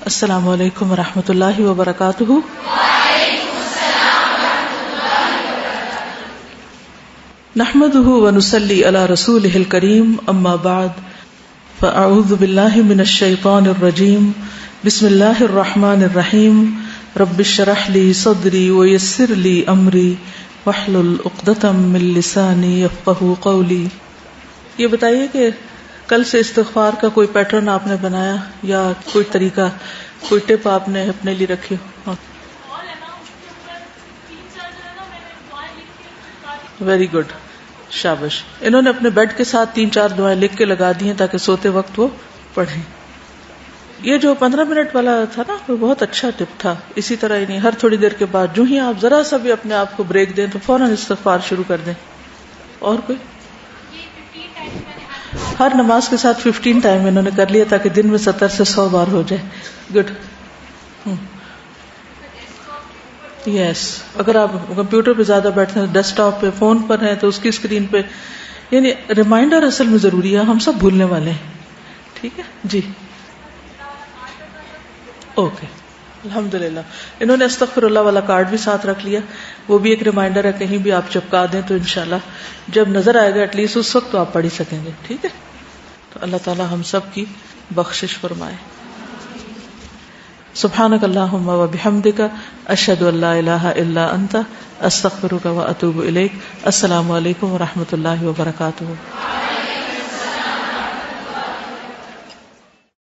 السلام علیکم ورحمۃ اللہ وبرکاتہ. نحمده ونصلي على رسوله الكريم اما بعد فاعوذ بالله من الشيطان الرجيم بسم الله الرحمن الرحيم رب اشرح لي صدري ويسر لي امري واحلل عقدة من لساني يفقهوا قولي. یہ بتائیے کہ کل سے استغفار کا کوئی پیٹرن آپ نے بنایا یا کوئی طریقہ، کوئی ٹپ آپ نے اپنے لیے رکھی ہو؟ ویری گڈ، شاباش. انہوں نے اپنے بیڈ کے ساتھ 3-4 دعائیں لکھ کے لگا دی ہیں تاکہ سوتے وقت وہ پڑھیں. یہ جو 15 منٹ والا تھا نا، وہ بہت اچھا ٹپ تھا. اسی طرح یعنی ہر تھوڑی دیر کے بعد جو ہی آپ ذرا سا بھی اپنے آپ کو بریک دیں تو فوراً استغفار شروع کر دیں. اور کوئی ہر نماز کے ساتھ 15 ٹائم انہوں نے کر لیا تاکہ دن میں 70 سے 100 بار ہو جائے. گڈ. یس، اگر آپ کمپیوٹر پہ زیادہ بیٹھتے ہیں، ڈیسک ٹاپ پہ، فون پر ہیں تو اس کی اسکرین پہ، یعنی ریمائنڈر اصل میں ضروری ہے. ہم سب بھولنے والے ہیں. ٹھیک ہے جی، اوکے. الحمدللہ انہوں نے استغفر اللہ والا کارڈ بھی ساتھ رکھ لیا. وہ بھی ایک ریمائنڈر ہے، کہیں بھی آپ چپکا دیں تو انشاءاللہ جب نظر آئے گا ایٹ لیسٹ اس وقت تو آپ پڑھ ہی سکیں گے. ٹھیک ہے، تو اللہ تعالی ہم سب کی بخشش فرمائے. سبحانک اللہم و بحمدک اشہد ان لا الہ الا انت استغفرک و اتوب الیک. السلام علیکم و رحمۃ اللہ وبرکاتہ.